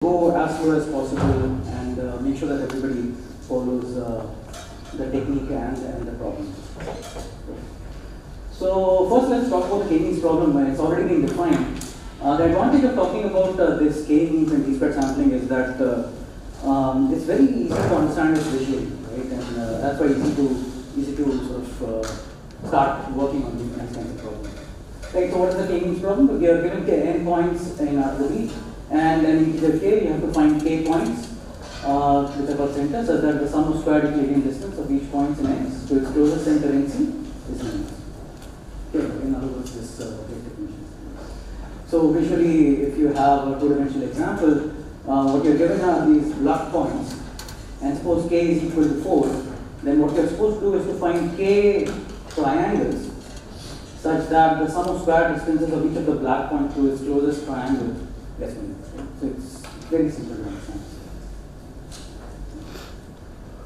go as slow as possible and make sure that everybody follows the technique and the problem. So first let's talk about the K-means problem. It's already been defined. The advantage of talking about this K-means and D-squared sampling is that it's very easy to understand it visually, right? And that's why easy to sort of start working on these kinds of problems. Right, so what is the K-means problem? We are given n points in our domain, and then in integer k, you have to find k points, which are called centers, so that the sum of squared Euclidean distance of each point in X to its closest center in C is n. Okay, in other words, this definition. So visually, if you have a two-dimensional example, what you're given are these block points, and suppose k is equal to 4, then what you're supposed to do is to find k triangles such that the sum of square distances of each of the black points to its closest triangle is 1. So it's very simple to understand.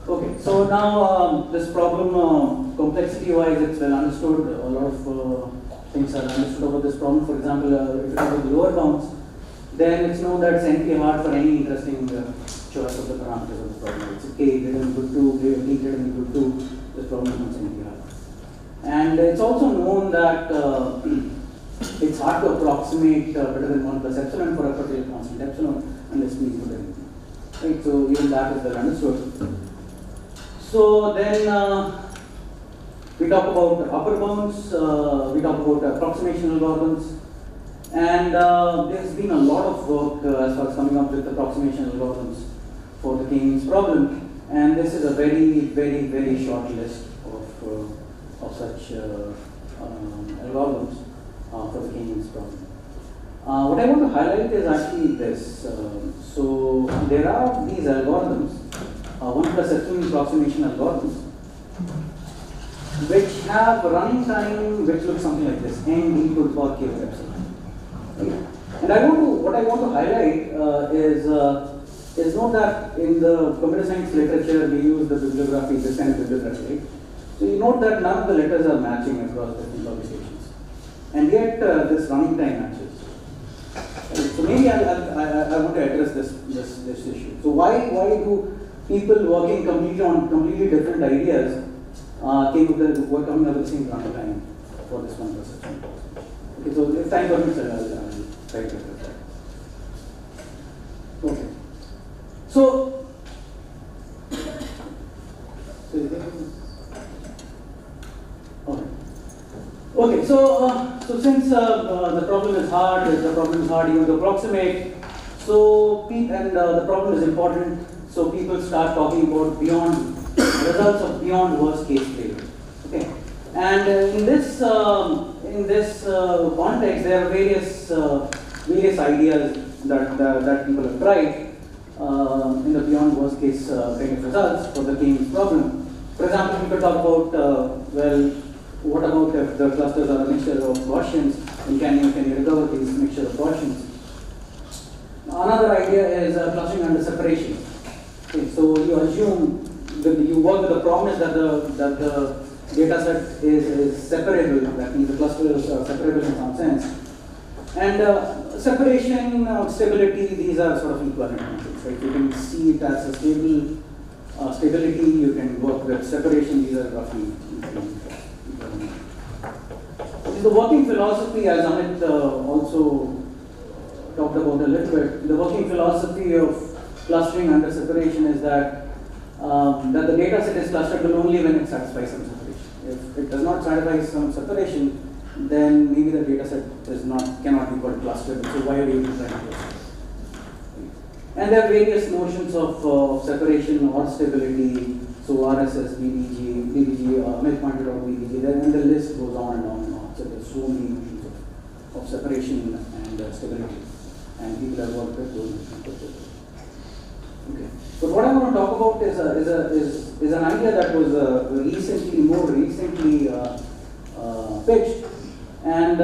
Okay, so now this problem, complexity-wise, it's well understood. A lot of things are understood about this problem. For example, if you talk about the lower bounds, then it's known that it's NP hard for any interesting choice of the parameters of the problem. It's k greater than equal to 2, d greater than equal to, this problem becomes NP hard. And it's also known that it's hard to approximate better than 1 plus epsilon for a particular constant epsilon unless p is good anything. Right, so even that is well understood. So then we talk about upper bounds, we talk about approximation algorithms, and there's been a lot of work as far as coming up with approximation algorithms for the K-means problem, and this is a very short list of such algorithms for the K-means problem. What I want to highlight is actually this. So there are these algorithms, 1 plus epsilon approximation algorithms, which have running time which looks something like this, n d to the power k of epsilon. Okay. And what I want to highlight is note that in the computer science literature we use the bibliography, this kind of bibliography, right? So you note that none of the letters are matching across different publications, and yet this running time matches. So maybe I want to address this issue. So why do people working on completely different ideas were coming up with the same running time for this one perception? Okay, so if time permits, I'll try to address that. Okay. So Okay, so since the problem is hard even to approximate, so the problem is important, so people start talking about results of beyond worst case failure. Okay, and in this context, there are various ideas that people have tried in the beyond worst case kind of results for the K-means problem. For example, we could talk about what about if the clusters are a mixture of Gaussians, and can you recover these mixture of Gaussians? Another idea is clustering under separation. Okay, so you assume that you work with the promise that the data set is separable, that means the clusters are separable in some sense. And separation, stability, these are sort of equivalent concepts, right? You can see it as a stability, you can work with separation, these are roughly equivalent. The working philosophy, as Amit also talked about a little bit, the working philosophy of clustering under separation is that the data set is clusterable only when it satisfies some separation. If it does not satisfy some separation, then maybe the data set cannot be called clusterable. So why are we even trying to cluster? And there are various notions of separation or stability. So RSS, BBG, Amit pointed out BBG, and the list goes on and on and on. So there's so many notions of separation and stability, and people have worked with those notions. Okay. But what I want to talk about is an idea that was more recently pitched, and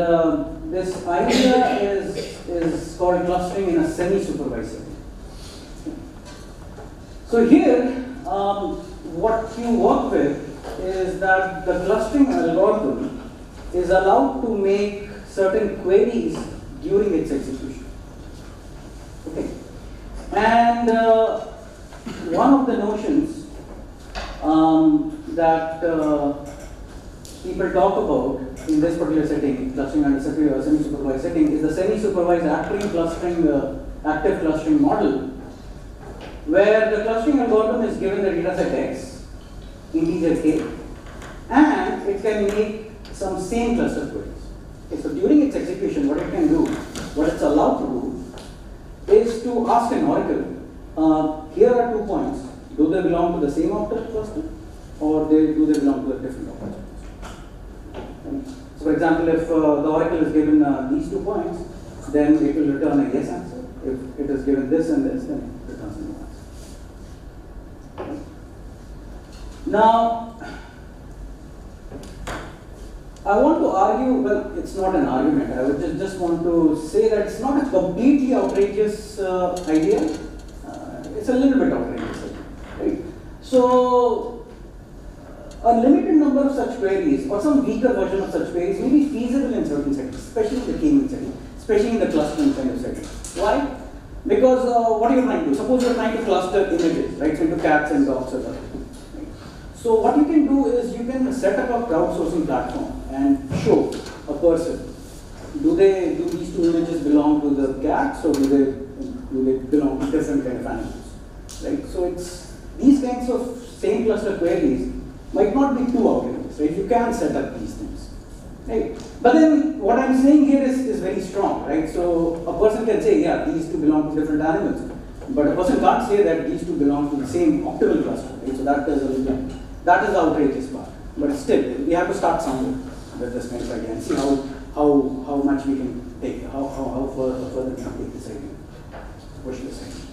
this idea is called clustering in a semi-supervised setting. So here, what you work with is that the clustering algorithm is allowed to make certain queries during its execution. Okay. And one of the notions that people talk about in this particular setting, clustering under semi-supervised setting, is the semi-supervised active clustering model, where the clustering algorithm is given the dataset X, integer K, and it can make some same cluster queries. Okay, so during its execution, what it can do, what it's allowed to do, is to ask an oracle, here are 2 points, do they belong to the same octet cluster, or do they belong to a different octet cluster? So for example, if the oracle is given these 2 points, then it will return a yes answer. If it is given this and this, then it returns a no answer. Now, I want to argue, well, it's not an argument. I would just want to say that it's not a completely outrageous idea. It's a little bit outrageous, right? So, a limited number of such queries, or some weaker version of such queries, may be feasible in certain settings, especially in the k-means setting, especially in the clustering kind of setting. Why? Because what are you trying to do? Suppose you're trying to cluster images, right? So into cats and dogs or something. Right? So what you can do is you can set up a crowdsourcing platform and show a person, do these 2 images belong to the cats, or do they belong to different kind of animals? Right? So it's these kinds of same cluster queries might not be too outrageous, right? You can set up these things, right? But then what I'm saying here is very strong, right? So a person can say, yeah, these 2 belong to different animals, but a person can't say that these 2 belong to the same octal cluster, right? So that is that is the outrageous part. But still, we have to start somewhere with this kind of idea and see how much we can take, how further we can take this idea, push this idea.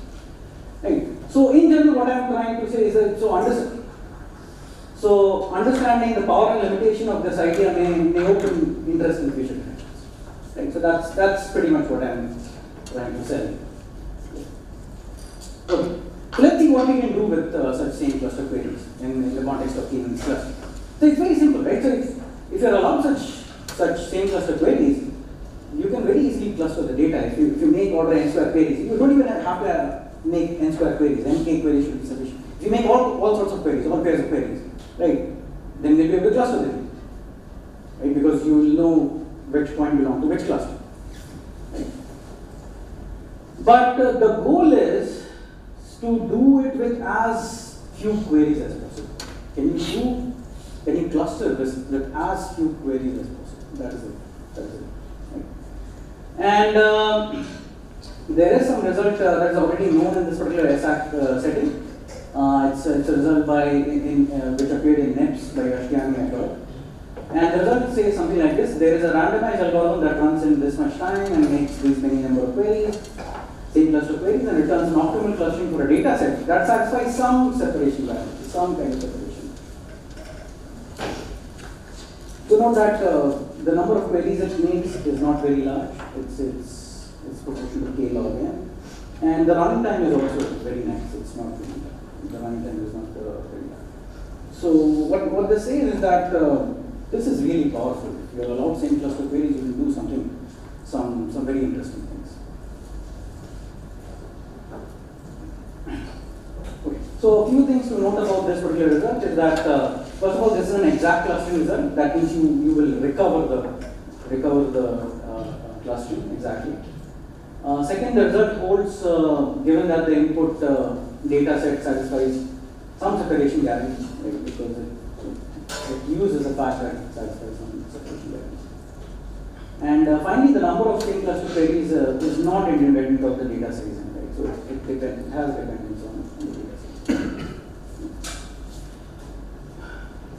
Right? So in general, what I'm trying to say is that so understanding the power and limitation of this idea may open interest in future connections. Right? So that's pretty much what I'm trying to say. Okay. So let's see what we can do with such same cluster queries in the context of k-means cluster. So it's very simple, right? So if you're allowed such same cluster queries, you can very easily cluster the data. If you make order n square queries, you don't even have to make n square queries. Nk queries should be sufficient. If you make all sorts of queries, all pairs of queries, right, then they'll be able to cluster them, right? Because you will know which point belongs to which cluster, right? But the goal is to do it with as few queries as possible. Can you cluster this with as few queries as possible? That is it. Right? And there is some result that is already known in this particular SAC setting. It's a result which appeared in NIPS by Ashtiani et al. And the result says something like this: there is a randomized algorithm that runs in this much time and makes this many number of queries, same cluster queries, and returns an optimal clustering for a data set that satisfies some separation value, some kind of separation. So note that the number of queries it makes is not very large. It's proportional to k log n, and the running time is also very nice. It's not very large. The running time is not very large. So what they say is that this is really powerful. If you are allowed same cluster queries, you will do some very interesting things. Okay. So a few things to note about this particular result is that first of all, this is an exact clustering result. That means you will recover the clustering exactly. Second, the result holds given that the input data set satisfies some separation guarantee, right? Because it uses the fact that it satisfies some separation guarantee. And finally, the number of same cluster queries is not independent of the data size, right? So it has dependence on the data size.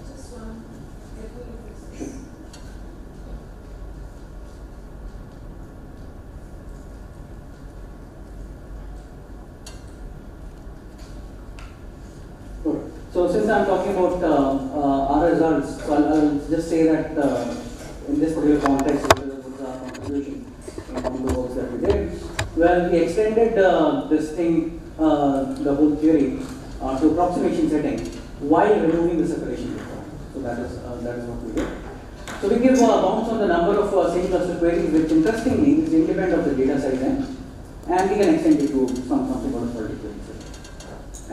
Just one. So since I'm talking about our results, so I'll just say that in this particular context, what was our contribution in the works that we did? Well, we extended this thing, the whole theory, to approximation setting while removing the separation requirement. So that is what we did. So we give bounds on the number of same cluster queries, which interestingly is independent of the data size n, and we can extend it to something called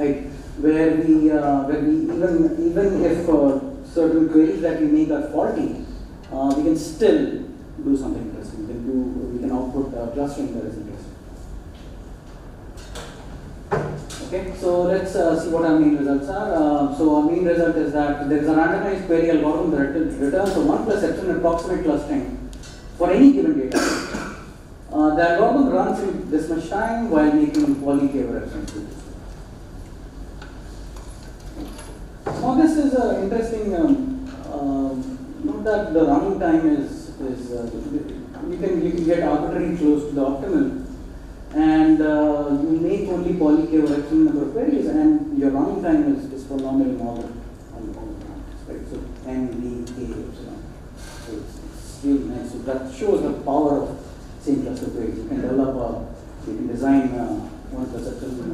right? Where we even if certain queries that we make are faulty, we can still do something interesting. We can output clustering that is interesting. Okay, so let's see what our main results are. So our main result is that there is a randomized query algorithm that returns a 1 plus epsilon approximate clustering for any given data. The algorithm runs in this much time while making poly k over epsilon 2. Now this is interesting. Note that the running time is you can get arbitrarily close to the optimal, and you make only poly k over epsilon number of queries, and your running time is polynomial in all the parameters, right? So n d k epsilon. So it's really nice. So that shows the power of same cluster queries. You can you can design 1 plus epsilon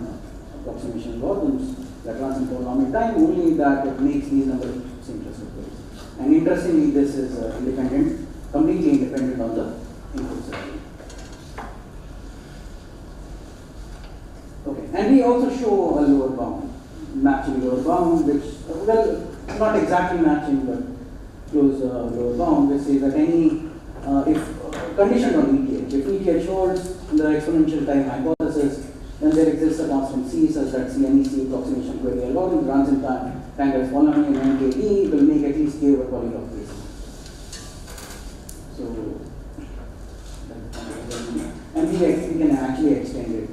approximation algorithms that runs in polynomial time, only that it makes these number of same cluster queries. And interestingly, this is independent, completely independent on the input set. Okay, and we also show a lower bound, matching lower bound, which, well, not exactly matching, but close lower bound, which says that any, if conditioned on ETH, if ETH holds the exponential time hypothesis, then there exists a constant C such that CNEC approximation query algorithm runs in time as polynomial and NKD will make at least k over polyglot cases. So, and we can actually extend it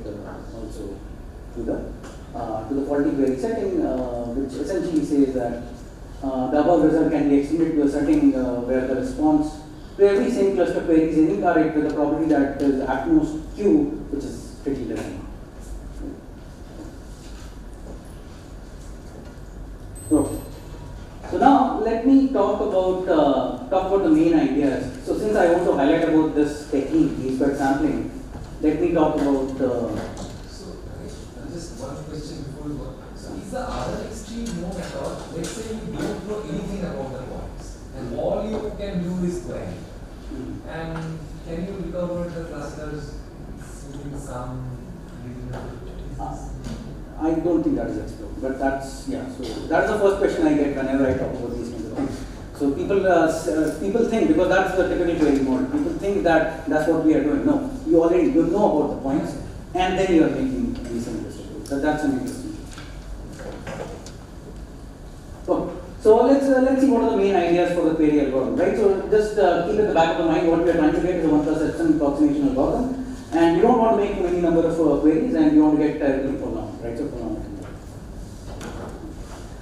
also to the faulty query setting, which essentially says that the above result can be extended to a setting where the response to every same cluster query is incorrect with a property that is at most q, which is strictly defined. So now let me talk about the main ideas. So since I want to highlight about this technique, D2-sampling, let me talk about. So just one question before we go. So is the other extreme no method? Let's say you don't know anything about the points, and all you can do is query. And can you recover the clusters using some? I don't think that is explored, but that's, yeah, so that's the first question I get whenever I talk about these kinds of things. So people think, because that's the typical query model, people think that that's what we are doing. No, you know about the points, and then you are making these interesting. So that's an interesting issue. So let's see what are the main ideas for the query algorithm, right? So just keep at the back of the mind what we are trying to get is a 1 plus epsilon approximation algorithm. And you don't want to make many number of queries, and you want to get terribly prolonged, right?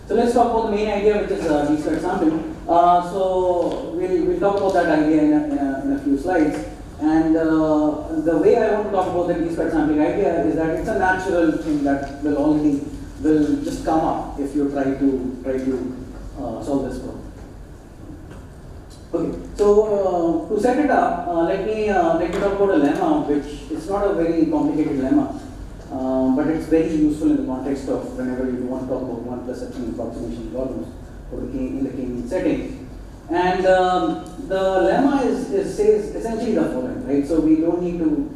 So let's talk about the main idea, which is D2-sampling. So we'll talk about that idea in a few slides. And the way I want to talk about the D2-sampling idea is that it's a natural thing that will just come up if you try to solve this problem. Okay, so to set it up, let me talk about a lemma, which is not a very complicated lemma, but it's very useful in the context of whenever you want to talk about 1 plus epsilon approximation algorithms in the K-means setting. And the lemma says essentially the following, right? So we don't need to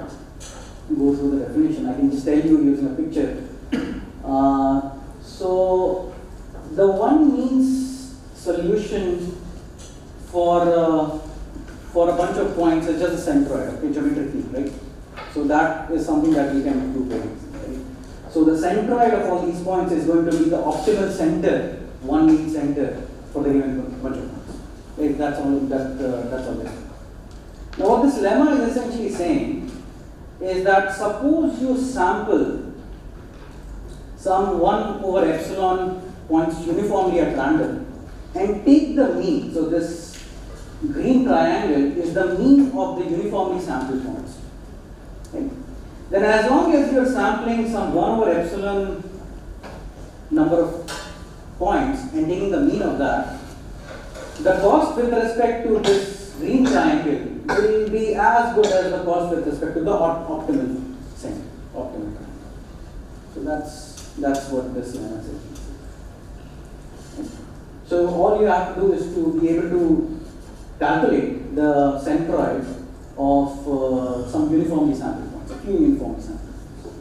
go through the definition. I can just tell you using a picture. So the one means solution for a bunch of points is just a centroid, okay, geometrically, right? So that is something that we can do very easily, right? So the centroid of all these points is going to be the optimal center, one mean center for the given bunch of points. Right? That's all. That's all. Now, what this lemma is essentially saying is that suppose you sample some 1 over epsilon points uniformly at random and take the mean. So this green triangle is the mean of the uniformly sampled points. Okay? Then as long as you are sampling some 1 over epsilon number of points and taking the mean of that, the cost with respect to this green triangle will be as good as the cost with respect to the optimal center, optimal triangle. So that's what this lemma says. Okay? So all you have to do is to be able to calculate the centroid of some uniformly sampled points, a few uniformly sampled points.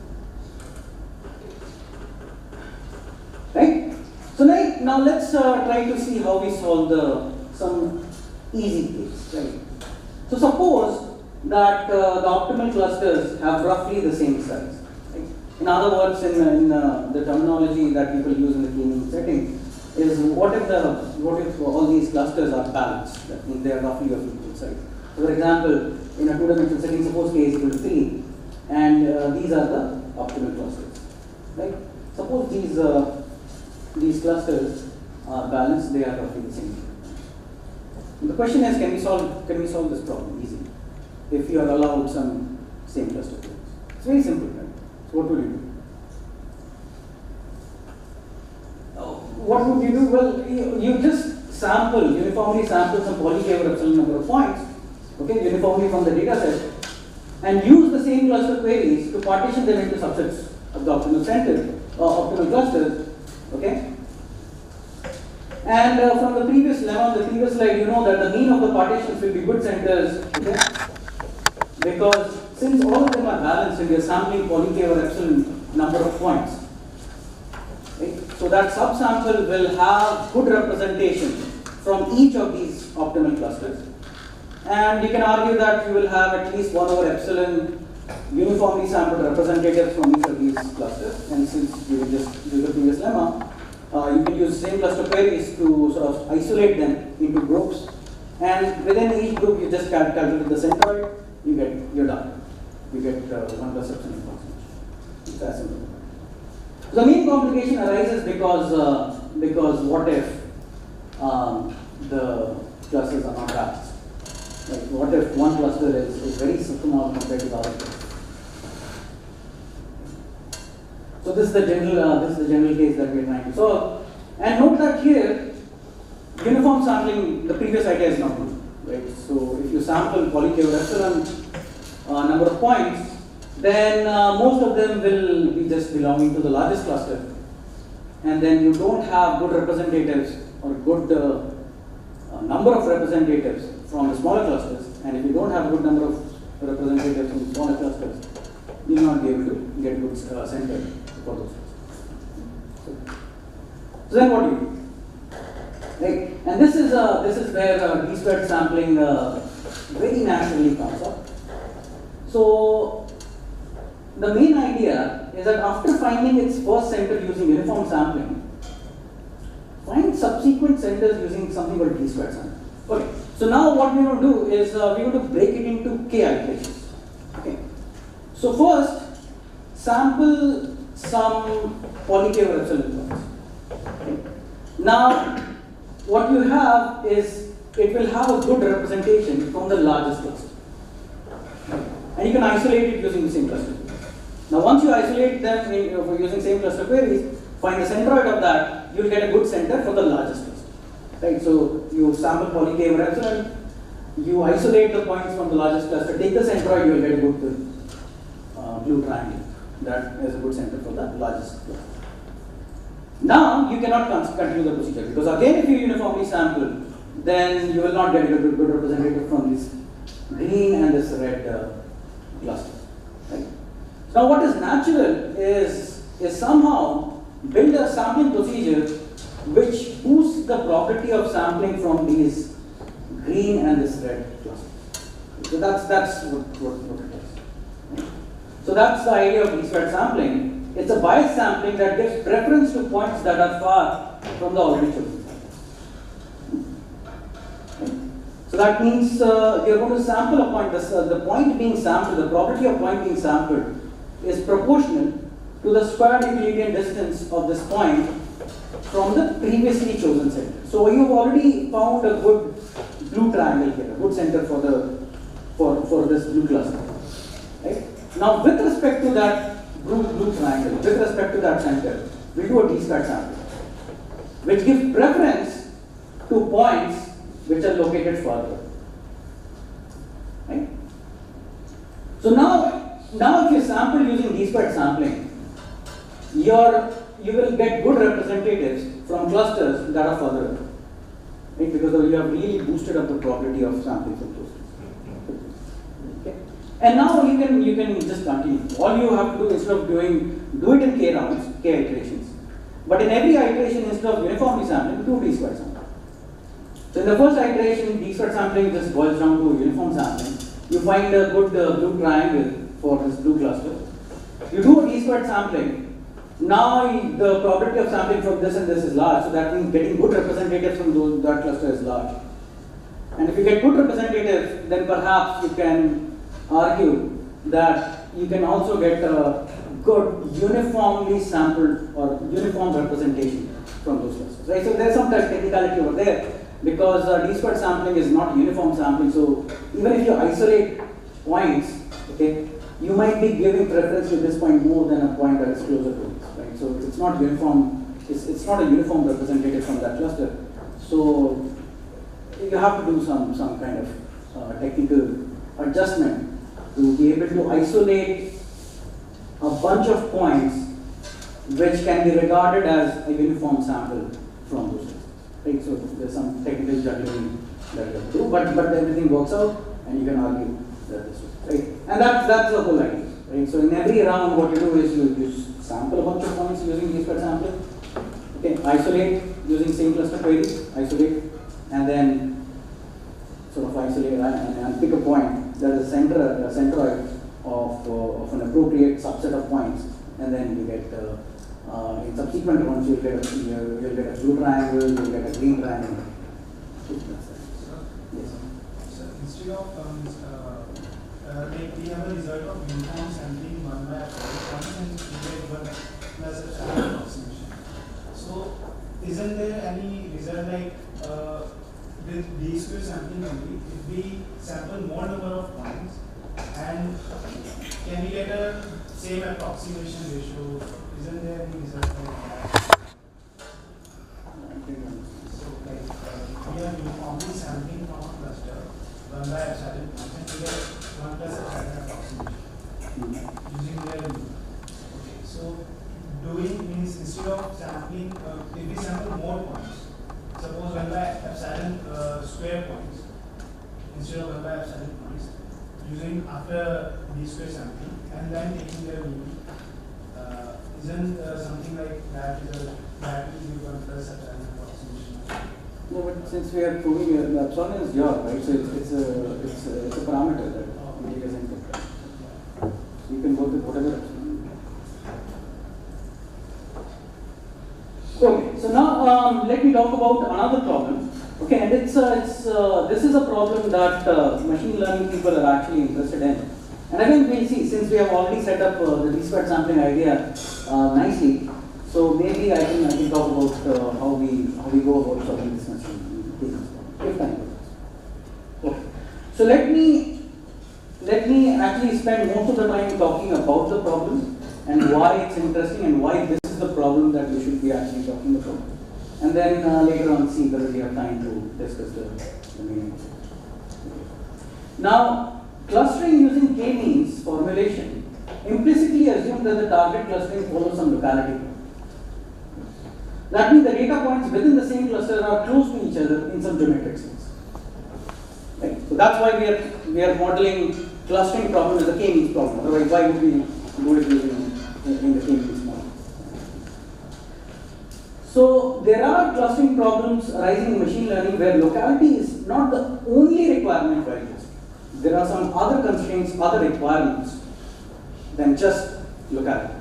So now let's try to see how we solve some easy case, right? So suppose that the optimal clusters have roughly the same size. Right? In other words, in the terminology that people use in the cleaning setting is what if all these clusters are balanced? That means they are roughly of equal size. So for example, in a two-dimensional setting, suppose k is equal to 3, and these are the optimal clusters. Right? Suppose these clusters are balanced; they are roughly the same. The question is, can we solve this problem easily if you are allowed some same cluster queries? It's very simple, right? So what would you do? What would you do? Well, you just uniformly sample some poly-k over epsilon number of points, okay, uniformly from the data set, and use the same cluster queries to partition them into subsets of the optimal center or optimal clusters, okay. And from the previous lemma, the previous slide, you know that the mean of the partitions will be good centers, okay? Because since all of them are balanced and we are sampling poly-k over epsilon number of points, right? So that subsample will have good representation from each of these optimal clusters. And you can argue that you will have at least 1 over epsilon uniformly sampled representatives from each of these clusters. And since you will just use the previous lemma, you can use same cluster queries to sort of isolate them into groups, and within each group you just calculate the centroid. You're done. You get 1 plus epsilon approximation. It's as simple. The main complication arises because what if the clusters are not balanced? Like what if one cluster is very small compared to the other? So this is the general case that we are trying to solve. And note that here, uniform sampling, the previous idea is not good, right? So if you sample poly-k over epsilon number of points, then most of them will be just belonging to the largest cluster, and then you don't have good representatives or good number of representatives from the smaller clusters. And if you don't have a good number of representatives from smaller clusters, you will not be able to get good center for those clusters. So then what do you do? Right? And this is where D-squared sampling very naturally comes up. So the main idea is that after finding its first center using uniform sampling, find subsequent centers using something called D-squared sampling. Okay. So now what we're going to do is we're going to break it into k iterations. Okay. So first, sample some poly-k over epsilon points. Okay. Now, what you have is it will have a good representation from the largest cluster, and you can isolate it using the same cluster. Now, once you isolate them using same cluster queries, find the centroid of that, you will get a good center for the largest cluster. Right? So you sample poly-k over epsilon, you isolate the points from the largest cluster, take the centroid, you will get a good blue triangle. That is a good center for the largest cluster. Now you cannot continue the procedure, because again, if you uniformly sample, then you will not get a good representative from this green and this red cluster. Right? Now, what is natural is somehow build a sampling procedure which boosts the probability of sampling from these green and this red cluster. So that's what it is. Right? So that's the idea of D-squared sampling. It's a biased sampling that gives preference to points that are far from the already chosen sample. Right? So that means you're going to sample a point. The point being sampled, the probability of point being sampled is proportional to the squared Euclidean distance of this point from the previously chosen center. So you've already found a good blue triangle here, a good center for this blue cluster. Right? Now, with respect to that blue triangle, with respect to that center, we do a D-squared sampling, which gives preference to points which are located further. Right? So now if you sample using D-squared sampling, you will get good representatives from clusters that are further away. Right? Because you have really boosted up the probability of sampling from clusters. Okay? And now you can just continue. All you have to do, instead of do it in k rounds, k iterations, But in every iteration, instead of uniformly sampling, do d-squared sampling. So in the first iteration, d-squared sampling just boils down to uniform sampling. You find a good blue triangle for this blue cluster. You do a d-squared sampling. Now the probability of sampling from this and this is large, so that means getting good representatives from that cluster is large. And if you get good representatives, then perhaps you can argue that you can also get a good uniformly sampled or uniform representation from those clusters. Right? So there's some technicality over there because d-squared sampling is not uniform sampling. So even if you isolate points, okay, you might be giving preference to this point more than a point that is closer to this. Right? So it's not uniform. It's not a uniform representative from that cluster. So you have to do some kind of technical adjustment to be able to isolate a bunch of points which can be regarded as a uniform sample from those clusters. Right? So there's some technical juggling that you have to do, but everything works out, and you can argue that this way. Right? And that's the whole idea. Right? So in every round, what you do is you sample a bunch of points using d-squared sampling. Okay, isolate using same cluster queries, isolate, and then sort of isolate and pick a point that is centroid of an appropriate subset of points, and then you get in subsequent ones you'll get a blue triangle, you'll get a green triangle. Yes. So instead of like we have a result of uniform sampling 1 by and we get 1 plus a standard approximation. So isn't there any result like with d-squared sampling only, if we sample more number of points and can we get a same approximation ratio? Isn't there any result like that? So like we are uniformly sampling from a cluster 1 by epsilon and we get 1 plus epsilon approximation using their rule. Okay, so doing means instead of sampling, if we sample more points, suppose 1 by epsilon square points instead of 1 by epsilon points, using after d-squared sampling and then taking their mean, isn't something like that that will give 1 plus epsilon approximation? No, but since we are proving the epsilon is your, right? So it's a parameter that we take as input. Right? So you can work with whatever epsilon. Okay, so now let me talk about another problem. Okay, and this is a problem that machine learning people are actually interested in. And again, we'll see, since we have already set up the d-squared sampling idea nicely, so maybe I can talk about how we go about solving this machine learning. If time permits. Okay, so let me actually spend most of the time talking about the problem and why it's interesting and why this is the problem that we should be actually talking about. And then later on see whether we have time to discuss the meaning of it. Now, clustering using k-means formulation implicitly assumes that the target clustering follows some locality. That means the data points within the same cluster are close to each other in some geometric sense. Right? So that's why we are modeling clustering problem as a k-means problem. Otherwise, why would we do it in the k-means model? So there are clustering problems arising in machine learning where locality is not the only requirement for clustering. There are some other constraints, other requirements than just locality.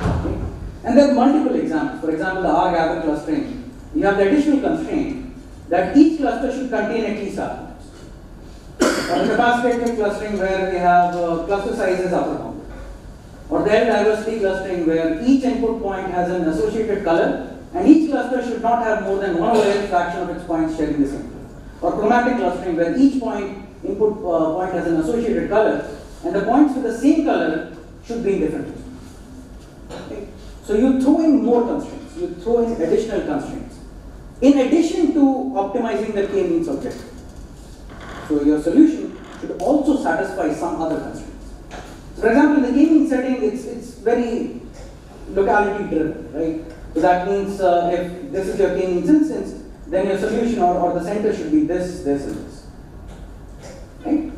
Okay? And there are multiple examples. For example, the R-gather clustering, you have the additional constraint that each cluster should contain at least R points. Or the capacitive clustering where we have cluster sizes upper bound. Or the L-diversity clustering where each input point has an associated color and each cluster should not have more than 1/L fraction of its points sharing the same color. Or chromatic clustering where each input point has an associated color and the points with the same color should be in different clusters. Okay? So you throw in more constraints, you throw in additional constraints in addition to optimizing the k-means objective. So your solution should also satisfy some other constraints. So for example, in the k-means setting, it's very locality driven, right? So that means if this is your k-means instance, then your solution or the center should be this, this, and this. Right?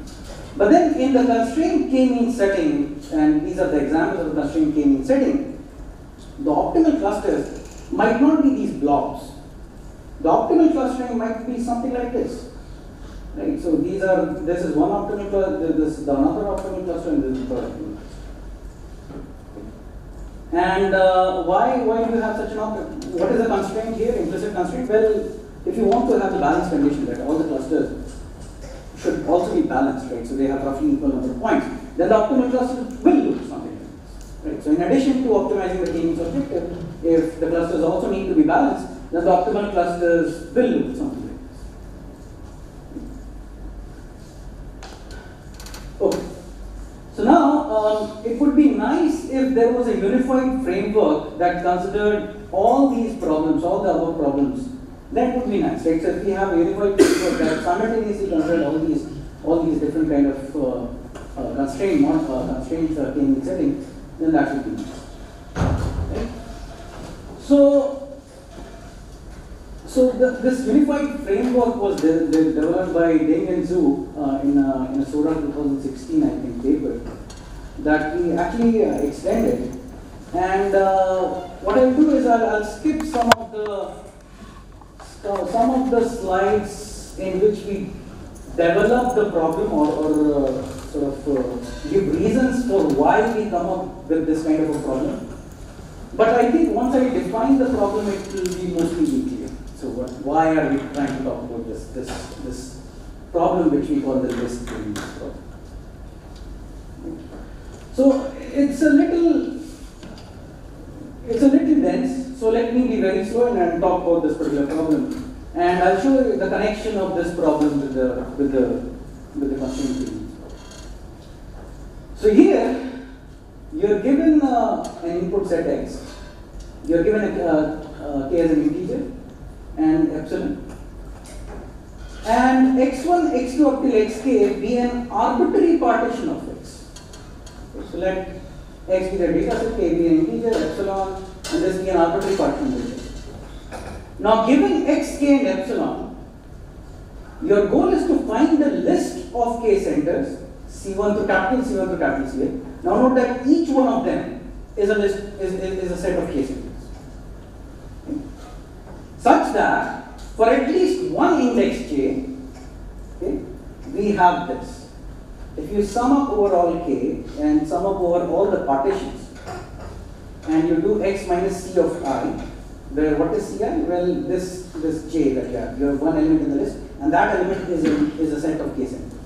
But then in the constrained k-means setting, and these are the examples of the constrained k-means setting, the optimal clusters might not be these blobs. The optimal clustering might be something like this. Right? So this is one optimal cluster, this is another optimal cluster, and this is the third optimal cluster. And why do you have such an optimal? What is the constraint here, implicit constraint? Well, if you want to have the balance condition that all the clusters should also be balanced, right? So they have roughly equal number of points, then the optimal cluster will look something like this. Right? So in addition to optimizing the k-means objective, if the clusters also need to be balanced, then the optimal clusters will look something like this. Okay. So now, it would be nice if there was a unified framework that considered all these problems, all the above problems. That would be nice, right? So if we have a unified framework that simultaneously considered all these different kind of constraint setting, then that would be nice. Right? So this unified framework was developed by Deng and Zhu in a SORA 2016, I think, paper that we actually extended. And what I'll do is I'll skip some of the slides in which we develop the problem or give reasons for why we come up with this kind of a problem. But I think once I define the problem, it will be mostly clear. So why are we trying to talk about this problem which we call the list problem? So it's a little dense. So let me be very slow and talk about this particular problem, and I'll show you the connection of this problem with the constraint field. So here you're given an input set x. You're given a k as an integer and epsilon, and x1, x2 up till xk be an arbitrary partition of x. Okay, so let x be the data set, k be an integer, epsilon, and this be an arbitrary partition of x. Now, given x, k, and epsilon, your goal is to find the list of k centers, C1 to capital, C1 to capital Ca. Now, note that each one of them is a set of k centers. Such that for at least one index j, okay, we have this. If you sum up over all k and sum up over all the partitions, and you do x minus c of I, where what is ci? Well, this j that you have one element in the list, and that element is a set of k centers.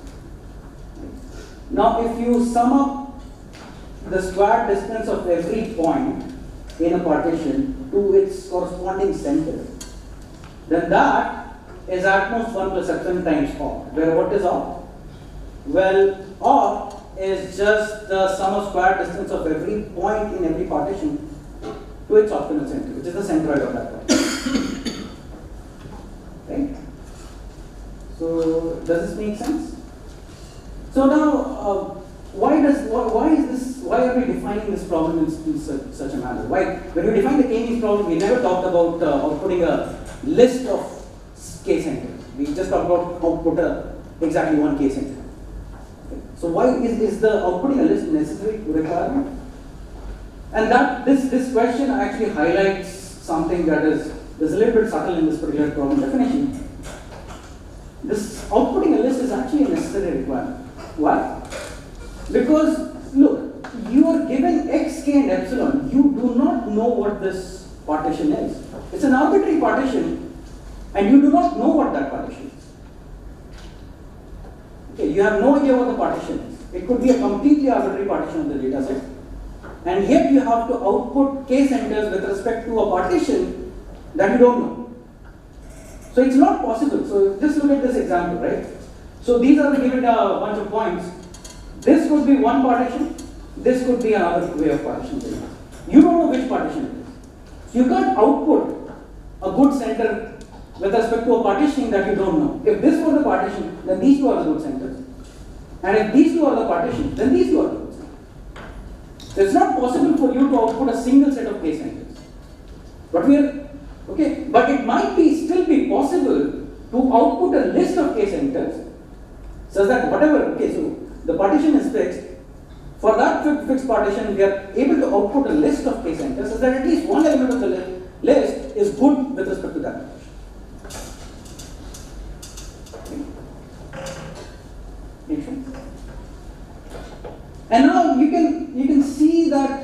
Now, if you sum up the square distance of every point in a partition to its corresponding center, then that is at most 1 plus epsilon times R. Where what is R? Well, R is just the sum of square distance of every point in every partition to its optimal center, which is the centroid of that point. Right? So, does this make sense? So now, why are we defining this problem in such a manner? Why, when we define the k-means problem, we never talked about outputting a list of k centers. We just talked about output exactly one k center. Okay. So why is the outputting a list necessary requirement? And that this question actually highlights something that is a little bit subtle in this particular problem definition. This outputting a list is actually a necessary requirement. Why? Because look, you are given x, k, and epsilon. You do not know what this partition is. It's an arbitrary partition, and you do not know what that partition is. Okay, you have no idea what the partition is. It could be a completely arbitrary partition of the data set, and yet you have to output k centers with respect to a partition that you don't know. So it's not possible. So just look at this example, right? So these are given a bunch of points. This could be one partition. This could be another way of partitioning. You don't know which partition it is. So you can't output a good center with respect to a partitioning that you don't know. If this were the partition, then these two are the good centers. And if these two are the partition, then these two are the good centers. So it's not possible for you to output a single set of k centers. But but it might still be possible to output a list of k centers such that whatever, so the partition is fixed. For that fixed partition, we are able to output a list of k centers such that at least one element of the list good with respect to that partition. Make sense? And now you can see that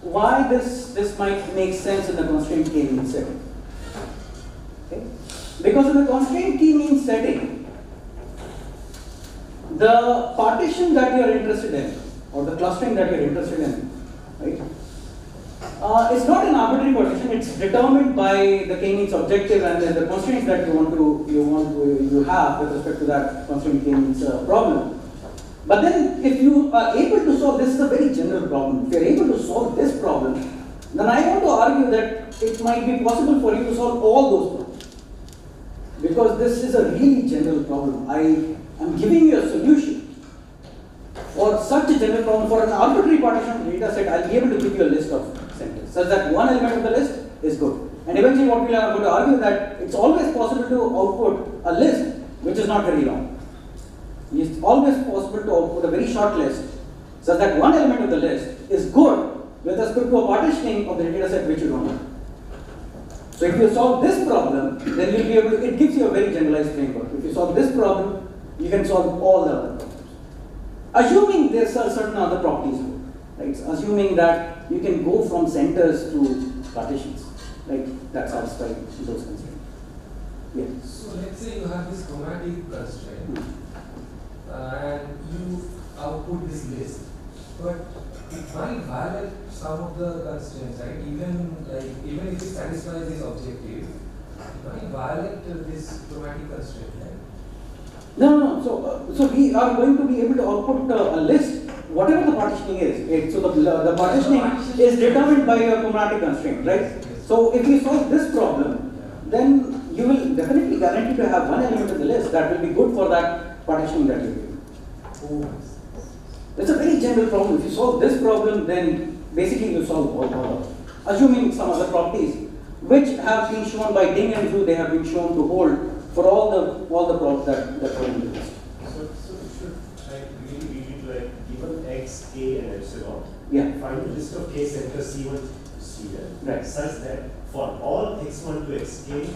why this might make sense in the constraint k-means setting. Okay? Because in the constraint k-means setting, the partition that you are interested in, or the clustering that you are interested in, right? It's not an arbitrary partition. It's determined by the k-means objective and the constraints that you have with respect to that constraint k-means problem. But then, if you are able to solve, this is a very general problem. If you are able to solve this problem, then I want to argue that it might be possible for you to solve all those problems. Because this is a really general problem. I am giving you a solution for such a general problem. For an arbitrary partition of the data set, I'll be able to give you a list of centers, such that one element of the list is good. And eventually, what we are going to argue that it's always possible to output a list which is not very long. It's always possible to output a very short list, so that one element of the list is good with respect to a partitioning of the data set which you don't know. So if you solve this problem, then you'll be able to, it gives you a very generalized framework. If you solve this problem, you can solve all the other problems. Assuming there's certain other properties, right? Assuming that you can go from centers to partitions, like that satisfies those constraints. Yeah. So let's say you have this chromatic constraint. And you output this list, but it might violate some of the constraints, right? Even if it satisfies this objective, it might violate this chromatic constraint, right? No. So we are going to be able to output a list, whatever the partitioning is. So the partitioning is determined by a chromatic constraint, right? Yes. So if you solve this problem, then you will definitely guarantee to have one element in the list that will be good for that partitioning that you do. It's a very general problem. If you solve this problem, then basically you solve all of them. Assuming some other properties which have been shown by Ding and Zhu, they have been shown to hold for all the props that were in the list. So it should really be like given x, k, and epsilon. Yeah. Find the list of k centers C1 to Cn, Right. such that for all x1 to xk,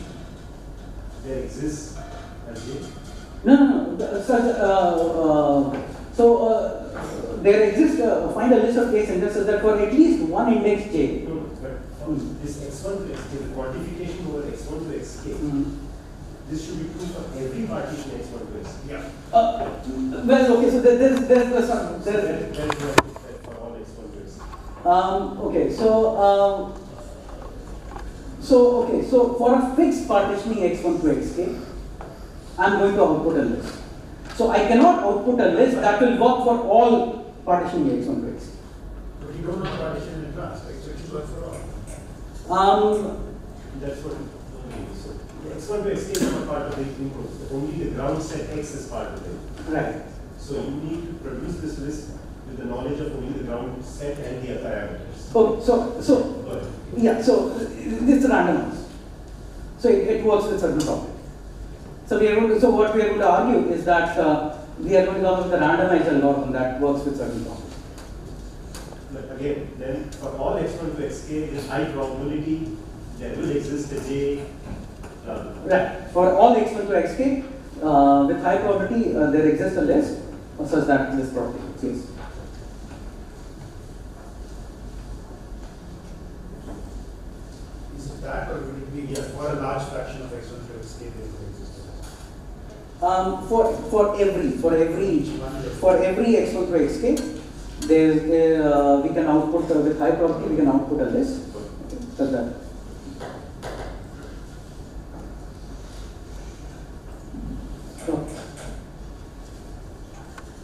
there exists a j. No. There exists, find a list of k centers such that for at least one index j. No, but for this x1 to xk, the quantification over x1 to xk, this should be true for every partition x1 to xk. Yeah. Well, okay, so there's some. That's for all x1 to xk. Okay, so for a fixed partitioning x1 to xk, I'm going to output a list. So I cannot output a list that will work for all partitioning x1 to xk. But you don't know partition in advance, right? So it should work for all. That's what so x1 to xk is not part of the input. Only the ground set x is part of it. Right. So you need to produce this list with the knowledge of only the ground set and the parameters. Okay, so it's randomized. So it works with certain properties. So what we are going to argue is that we are going to come up with a randomized algorithm that works with certain properties. But again, then for all x1 to xk, there is high probability there will exist a j. Right. For all x1 to xk, with high probability, there exists a list such that this property exists. Is it that, or would it be for a large fraction of x1 to xk there will exist? For every x1 to xk, we can output with high probability we can output a list. Okay, such that.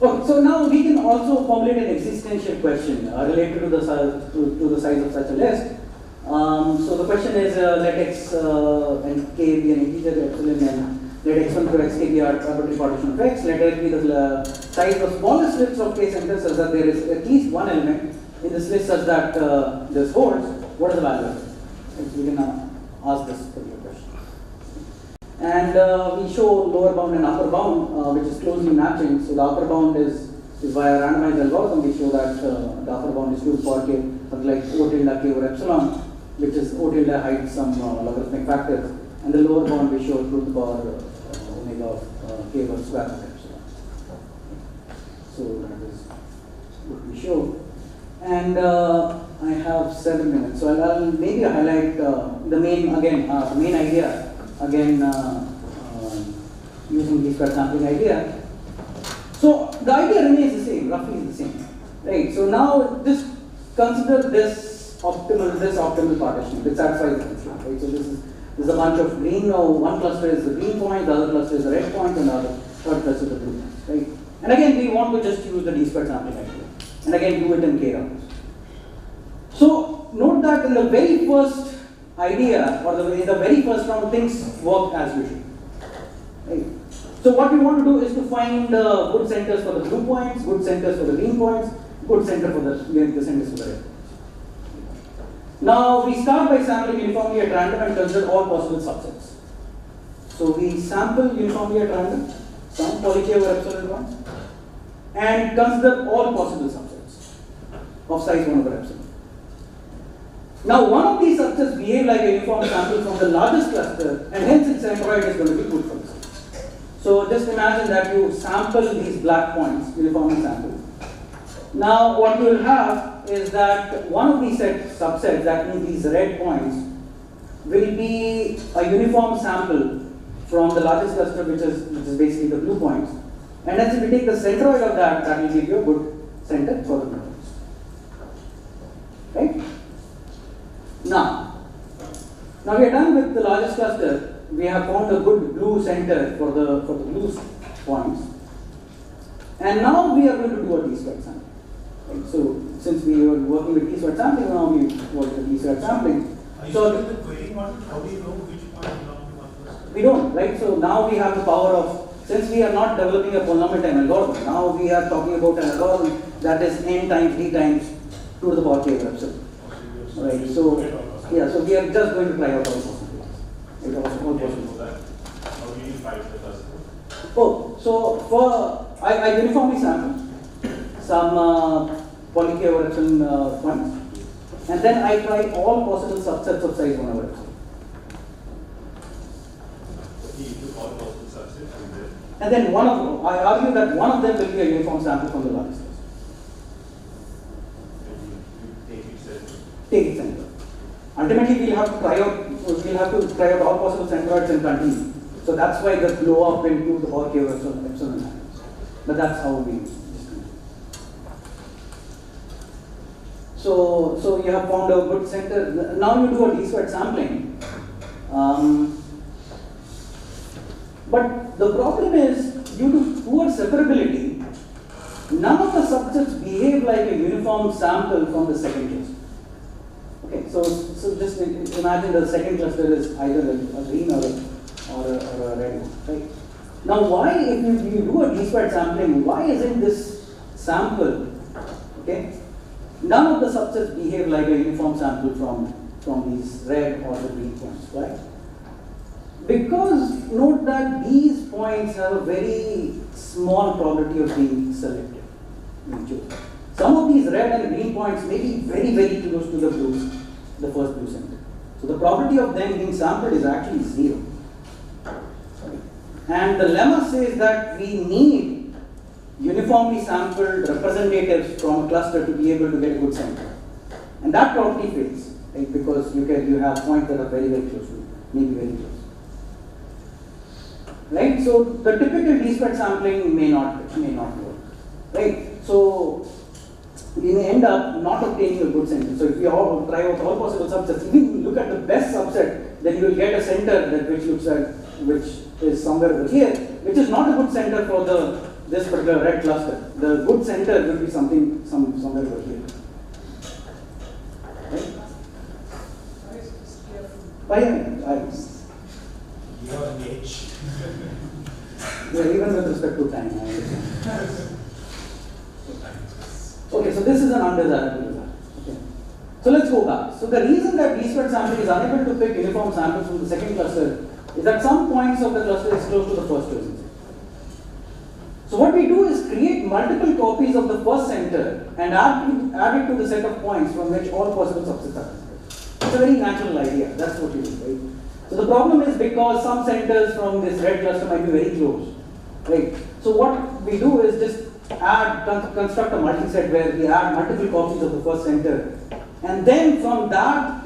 Okay, so now we can also formulate an existential question related to the size of such a list. So the question is, let x and k be an integer epsilon, and let x1 to xk be our arbitrary partition of x. Let it be the size of smallest list of k centers such that there is at least one element in this list such that this holds. What is the value of it? So we can ask this particular question. And we show lower bound and upper bound, which is closely matching. So the upper bound is via randomized algorithm. We show that the upper bound is true for k, something like O tilde k over epsilon, which is O tilde hides some logarithmic factors. And the lower bound we show to the power omega of k over square of epsilon. So that is what we show. And I have 7 minutes, so I'll maybe highlight the main idea again using the square sampling idea. So the idea remains the same, roughly the same, right? So now just consider this optimal partition. It satisfies the constraint, right? So this is a bunch of green. Now one cluster is the green point, the other cluster is the red point, and the third cluster is the blue point, right? And again, we want to just use the d-squared sampling idea, and again do it in k rounds. So note that in the very first idea, or in the very first round, things work as usual, right? So what we want to do is to find good centers for the blue points, good centers for the green points, good center for the centers for the red points. Now we start by sampling uniformly at random and consider all possible subsets. So we sample uniformly at random, some poly k over epsilon 1, and consider all possible subsets of size 1 over epsilon. Now one of these subsets behave like a uniform sample from the largest cluster, and hence its centroid is going to be good for this. So just imagine that you sample these black points, uniformly sample. Now what you will have is that one of these subsets, that means these red points, will be a uniform sample from the largest cluster, which is basically the blue points. And hence if you take the centroid of that will give you a good center for the blue points. Right? Now we are done with the largest cluster. We have found a good blue center for the blue points, and now we are going to do a d-squared sampling. Right? So since we were working with d-squared sampling, now we work with d-squared sampling. So the query model, how do you know which point belongs to what cluster? we don't, right? So now we have the power of, since we are not developing a polynomial time algorithm, now we are talking about an algorithm that is n times d times 2 to the power k over epsilon. Right. So yeah, so we are just going to try out all possible. How do you find the cluster? Oh, so I uniformly sample some poly k over epsilon points, and then I try all possible subsets of size 1 over epsilon. All possible subsets, And then I argue that one of them will be a uniform sample from the largest cluster. Take its center. Ultimately, we'll have to try out all possible centroids and continue. So that's why the blow up into the power k over epsilon happens. But that's how we discriminate. So you have found a good center. Now you do a d-squared sampling. But the problem is, due to poor separability, none of the subsets behave like a uniform sample from the second cluster. Okay, so just imagine the second cluster is either a green or a red one, right? Now why, if you do a d-squared sampling, why isn't this sample, okay, none of the subsets behave like a uniform sample from these red or the green points, right? Because note that these points have a very small probability of being selected. Some of these red and green points may be very, very close to the first blue center. So the probability of them being sampled is actually 0. And the lemma says that we need uniformly sampled representatives from a cluster to be able to get a good center. And that property fails, right? Because you have points that are very, very close to it, maybe very close. Right? So the typical d-squared sampling may not work. Right? So we may end up not obtaining a good center. So if we all try out all possible subsets, if you look at the best subset, then you will get a center which is somewhere over here, which is not a good center for this particular red cluster. The good center will be somewhere over here. Right? You are an H. Yeah, even with respect to time, I understand. Okay, so this is an undesirable result. Okay. So let's go back. So the reason that d-squared sampling is unable to pick uniform samples from the second cluster is that some points of the cluster is close to the first chosen center. So what we do is create multiple copies of the first center and add it to the set of points from which all possible subsets are considered. It's a very natural idea. That's what you do, right? So the problem is because some centers from this red cluster might be very close, right? So what we do is just construct a multi-set where we add multiple copies of the first center, and then from that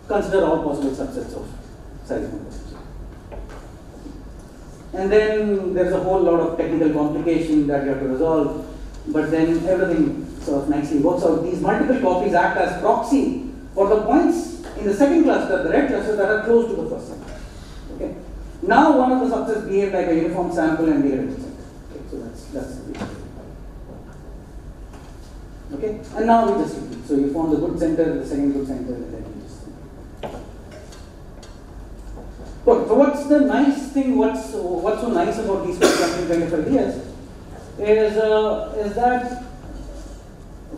consider all possible subsets of size 1. And then there's a whole lot of technical complication that you have to resolve, but then everything sort of nicely works out. These multiple copies act as proxy for the points in the second cluster, the red cluster, that are close to the first center. Okay. Now one of the subsets behave like a uniform sample and we get a good center. Okay. So that's the basic. Okay. And now we just repeat. So you form the good center, the second good center, and then you just. Okay. So what's the nice thing? What's so nice about these kind of ideas is that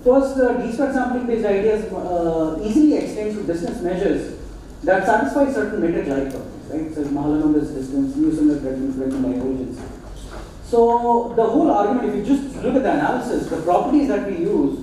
first, D2 sampling based ideas easily extend to distance measures that satisfy certain metric-like properties, right? So Mahalanobis distance, Newton divergence. So the whole argument, if you just look at the analysis, the properties that we use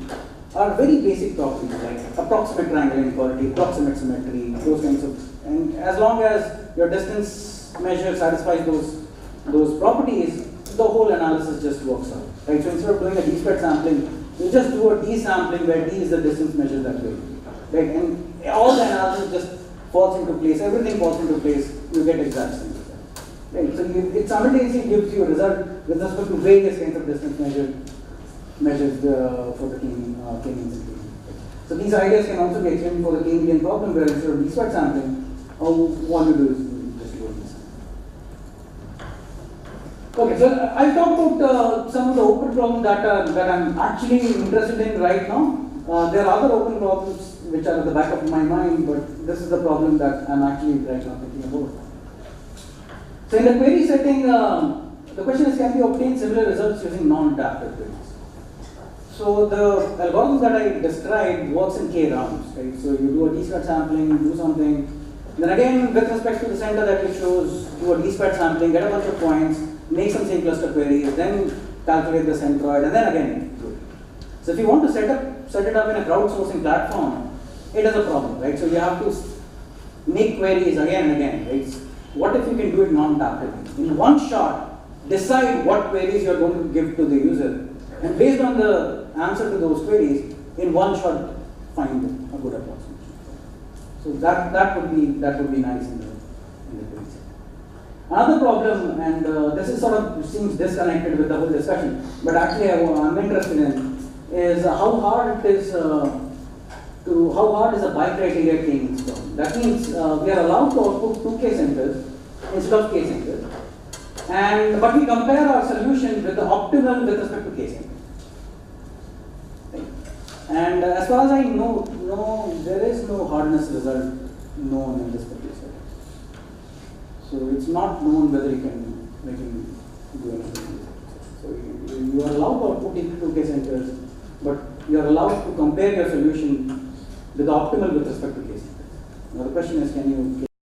are very basic properties like approximate triangular inequality, approximate symmetry, those kinds of, and as long as your distance measure satisfies those properties, the whole analysis just works out, right? So instead of doing a D2 sampling, you just do a D-sampling where D is the distance measure that way, right? And all the analysis just falls into place, everything falls into place, you get exact same result, right? So it simultaneously gives you a result with respect to various kinds of distance measures for the K-means and K-means. So these ideas can also be extended for the K-median problem where instead of D2 sampling, all you do is just do a D-sampling. Okay, so I'll talk about some of the open problems that I'm actually interested in right now. There are other open problems which are at the back of my mind, but this is the problem that I'm actually right now thinking about. So in the query setting, the question is, can we obtain similar results using non-adaptive queries? So the algorithm that I described works in K rounds, right? So you do a D2 sampling, do something, then again with respect to the center that you chose, do a D2 sampling, get a bunch of points, make some same cluster queries, then calculate the centroid, and then again do it. So if you want to set it up in a crowdsourcing platform, it is a problem, right? So you have to make queries again and again, right? What if you can do it non-adaptively? In one shot, decide what queries you are going to give to the user, and based on the answer to those queries, in one shot, find a good approximation. So that would be nice in the query set. Another problem, and this is sort of seems disconnected with the whole discussion, but actually I'm interested in, is how hard it is how hard is a bicriterial K-means problem. That means we are allowed to output 2 K centers instead of K centers, but we compare our solution with the optimal with respect to K centers. Right? And as far as I know, there is no hardness result known in this particular set. So it's not known whether you can do anything. So you are allowed to output 2 K centers, but you are allowed to compare your solution with the optimal with respect to K centers. Now the question is, can you